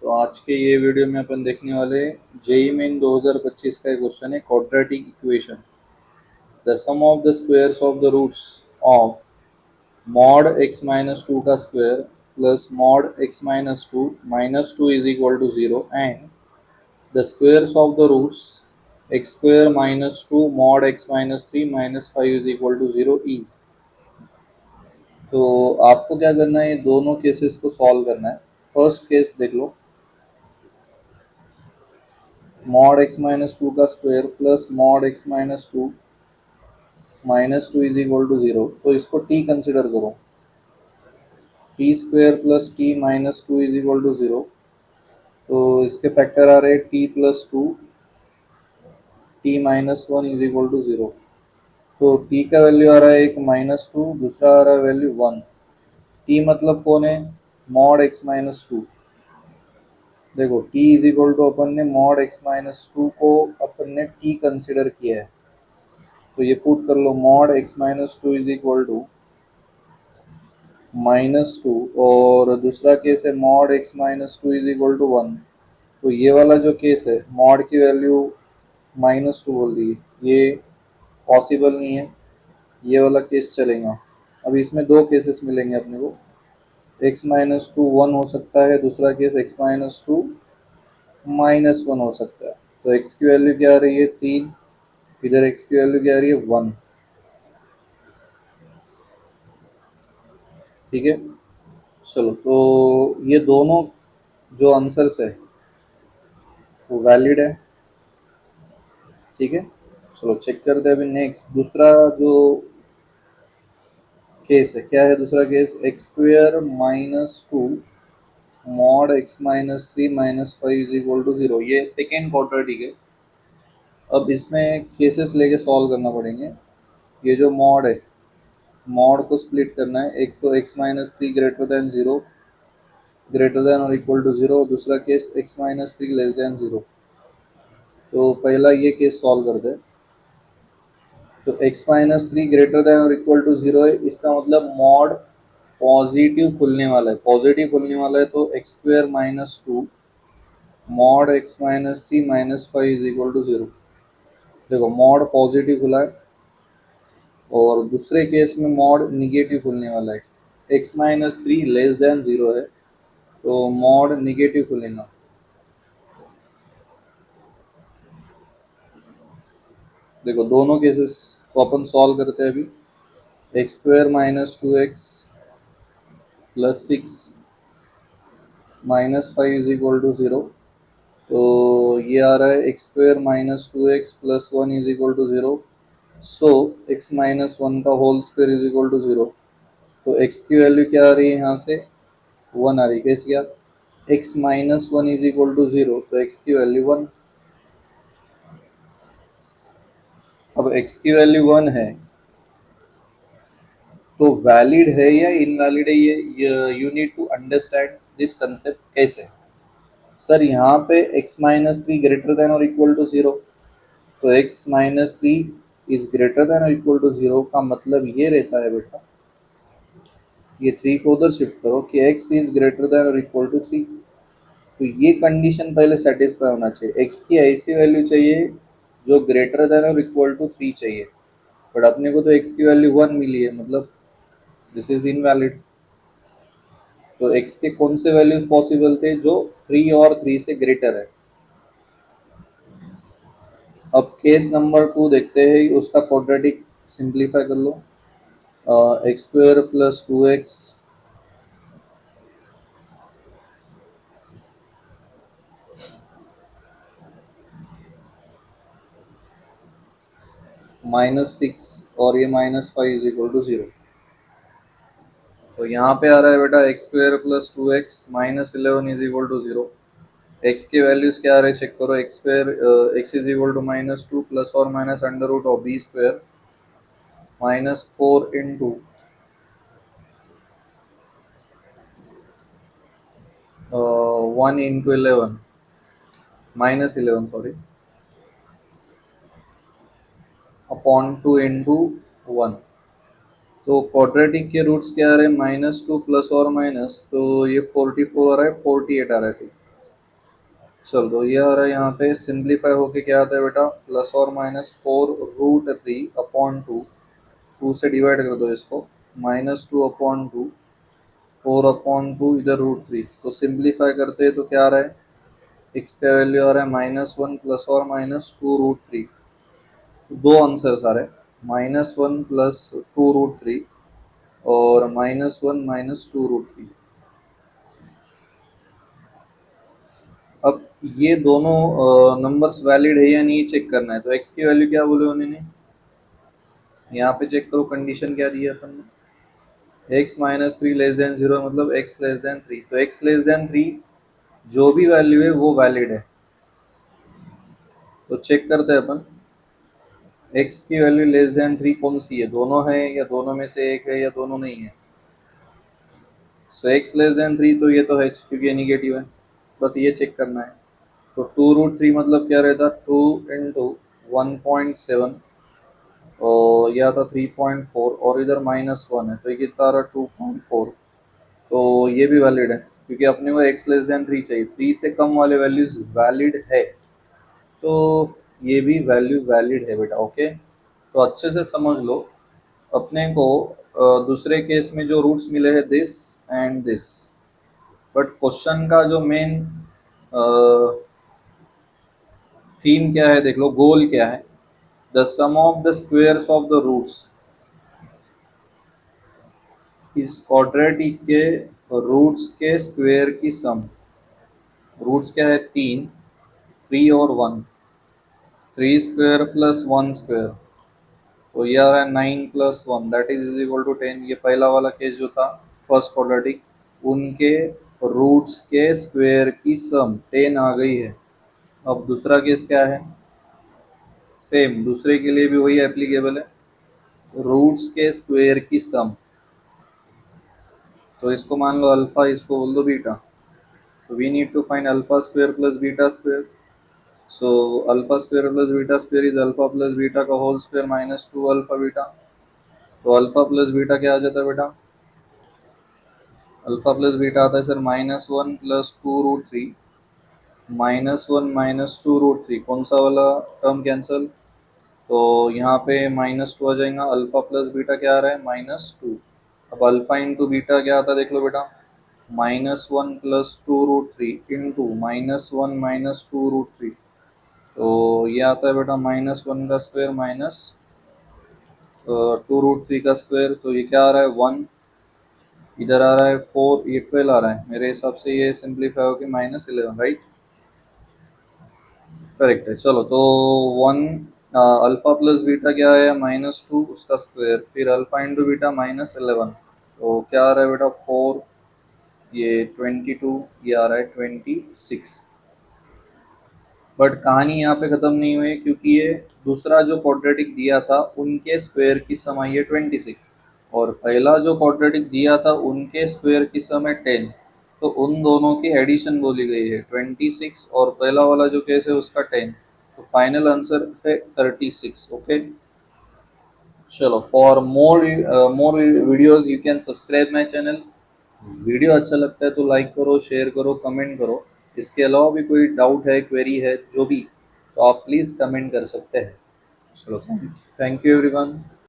तो आज के ये वीडियो में अपन देखने वाले जेई मेन 2025 का एक क्वेश्चन है quadratic equation. The sum of the squares of the roots of mod x minus two का square plus mod x minus two is equal to 0 and the squares of the roots x square minus two mod x minus three minus five is equal to 0 is. तो आपको क्या करना है, ये दोनों cases को solve करना है। फर्स्ट केस देख लो, मॉड x माइनस टू का square plus mod x minus two is equal to 0। तो इसको t कंसिडर करो, T square plus T minus two is equal to 0। तो इसके फैक्टर आ रहे हैं T plus two, T minus one is equal to 0। तो t का वैल्यू आ रहा है एक माइनस टू, दूसरा आ रहा है वैल्यू वन। t मतलब कौन है, मॉड x माइनस टू। देखो t इज इक्वल टू अपन ने मॉड x माइनस टू को अपन ने t कंसिडर किया है, तो ये पुट कर लो mod x minus two is equal to minus two, और दूसरा केस है mod x minus two is equal to one. तो ये वाला जो केस है मॉड की वैल्यू माइनस टू बोल दी, ये पॉसिबल नहीं है, ये वाला केस चलेगा। अब इसमें दो केसेस मिलेंगे अपने को, x माइनस टू वन हो सकता है, दूसरा case x minus to minus one हो सकता है। तो x की वैल्यू क्या आ रही है, तीन, इधर x की वैल्यू क्या आ रही है, वन। ठीक है, चलो तो ये दोनों जो आंसर्स है वो वैलिड है। ठीक है, चलो चेक करते हैं अभी। नेक्स्ट दूसरा जो केस है, क्या है दूसरा case, X square minus two mod X minus three minus five is equal to 0। ये सेकेंड क्वाड्रेटिक है। अब इसमें केसेस लेके सॉल्व करना पड़ेंगे। ये जो मॉड है, मॉड को स्प्लिट करना है, एक तो x minus three greater then 0, greater than और इक्वल टू 0, दूसरा case x minus three less than 0। तो पहला ये केस सॉल्व करते हैं। तो x minus three greater than और इक्वल टू 0 है, इसका मतलब मॉड पॉजिटिव खुलने वाला है, पॉजिटिव खुलने वाला है। तो X square minus two mod X minus three minus five is equal to 0। देखो मॉड पॉजिटिव खुला है, और दूसरे केस में मॉड निगेटिव खुलने वाला है। X minus three less than 0 है, तो मॉड निगेटिव खुलेगा। देखो दोनों केसेस को अपन सॉल्व करते हैं अभी। X square minus two x plus six minus five is equal to 0। तो ये आ रहा है x square minus two x plus one is equal to 0। So x minus one का whole square is equal to 0। तो X की value क्या आ रही है, यहाँ से वन आ रही है। कैसे क्या, X minus one is equal to 0, तो एक्स की वैल्यू वन। अब x की वैल्यू वन है तो वैलिड है या इनवैलिड है, ये you need to understand this concept. कैसे सर, यहाँ पे x minus three greater than और इक्वल टू 0, तो x minus three is greater than और इक्वल टू 0 का मतलब ये रहता है बेटा, ये थ्री को उधर शिफ्ट करो कि x इज ग्रेटर देन और इक्वल टू थ्री। तो ये कंडीशन पहले सेटिस्फाई होना चाहिए, x की ऐसी वैल्यू चाहिए जो ग्रेटर देन और इक्वल टू थ्री चाहिए। बट अपने को तो x की वैल्यू वन मिली है, मतलब दिस इज इनवैलिड। तो x के कौन से वैल्यूज पॉसिबल थे, जो थ्री और थ्री से ग्रेटर है। अब केस नंबर टू देखते हैं, उसका क्वाड्रेटिक सिंप्लीफाई कर लो। X square plus two x minus six और ये minus five is equal to 0। तो यहाँ पे आ रहा है बेटा x square plus two x minus eleven is equal to 0। X के वैल्यूज क्या आ रहे हैं चेक करो, x square x is equal to minus two plus और minus under root of b square minus four into one into eleven minus eleven sorry upon two into one. तो quadratic के roots क्या आ रहे हैं, minus two plus और minus, तो ये 44 आ रहा है, 48 आ रहा है फिर। चलो तो ये आ रहा है यहाँ पे, सिंप्लीफाई होके क्या आता है बेटा, प्लस और माइनस 4√3 अपॉन टू, टू से डिवाइड कर दो इसको, -2/2, 4/2 इधर √3, तो सिंप्लीफाई करते हैं तो क्या आ रहा है, x का वैल्यू आ रहा है -1 प्लस और -2√3। तो दो आंसर्स आ रहे हैं, -1 प्लस 2√3 और -1 -2√3। अब ये दोनों नंबर्स वैलिड है या नहीं चेक करना है, तो x की वैल्यू क्या बोले उन्होंने, यहाँ पे चेक करो कंडीशन क्या दी है अपन ने, x-3 लेस देन 0 मतलब x लेस देन 3, तो x लेस देन 3 जो भी वैल्यू है वो वैलिड है। तो चेक करते हैं अपन, x की वैल्यू लेस देन 3 कौन सी है, दोनों है या दोनों में से एक है या दोनों नहीं है। सो x लेस देन 3 तो ये तो है क्योंकि ये निगेटिव है, बस ये चेक करना है। तो 2√3 मतलब क्या रहता, 2 इंटू 1.7 और यह था 3.4 और इधर -1 है तो ये कितना आ रहा 2.4। तो ये भी वैलिड है क्योंकि अपने को x लेस देन 3 चाहिए, 3 से कम वाले वैल्यूज वैलिड है, तो ये भी वैल्यू वैलिड है बेटा। ओके, तो अच्छे से समझ लो, अपने को दूसरे केस में जो रूट्स मिले हैं this and this, but question का जो मेन थीम क्या है देख लो, गोल क्या है, the sum of the squares of the roots, इस क्वाड्रेटिक के रूट्स के स्क्वायर की सम, रूट्स क्या है 3, 3 और 1, 3 स्क्वायर प्लस 1 स्क्वायर, तो ये आ रहा है 9 plus 1 that is equal to 10। ये पहला वाला केस जो था फर्स्ट क्वाड्रेटिक, उनके रूट्स के स्क्वायर की सम 10 आ गई है। अब दूसरा केस क्या है, सेम दूसरे के लिए भी वही एप्लीकेबल है, रूट्स के स्क्वायर की सम, तो इसको मान लो अल्फा, इसको बोल दो बीटा, तो we need to find alpha square plus beta square. So alpha square plus beta square is alpha plus beta का होल स्क्वायर -2 अल्फा बीटा। तो अल्फा प्लस बीटा क्या आ जाता है बेटा, अल्फा प्लस बीटा आता है सर -1 प्लस 2√3, -1 -2√3, कौन सा वाला टर्म कैंसल, तो यहाँ पे -2 आ जाएगा, अल्फा प्लस बीटा क्या आ रहा है -2। अब अल्फा इंटू बीटा क्या आता है देख लो बेटा, -1 प्लस 2√3 इंटू -1 -2√3, तो ये आता है बेटा -1 का स्क्वायर माइनस 2√3 का स्क्वायर, तो ये क्या आ रहा है 1, इधर आ रहा है 4, ये 12 आ रहा है, मेरे हिसाब से ये सिंप्लीफाई होकर -11, राइट, करेक्ट है। चलो तो 1 अल्फा प्लस बीटा क्या है -2 उसका स्क्वायर, फिर अल्फा इंटू बीटा -11, तो क्या आ रहा है बेटा 4, ये 22, ये आ रहा है 26। बट कहानी यहाँ पे ख़त्म नहीं हुई क्योंकि ये दूसरा जो क्वाड्रेटिक दिया था उनके स्क्वायर की सम आई है 26, और पहला जो क्वाड्रेटिक दिया था उनके स्क्वायर की सम है 10, तो उन दोनों की एडिशन बोली गई है 26 और पहला वाला जो केस है उसका 10, तो फाइनल आंसर है 36। ओके, चलो for more videos you can subscribe my channel. Video अच्छा लगता है तो लाइक करो, शेयर करो, कमेंट करो। इसके अलावा भी कोई डाउट है, क्वेरी है, जो भी, तो आप प्लीज़ कमेंट कर सकते हैं। चलो, थैंक यू एवरीवन।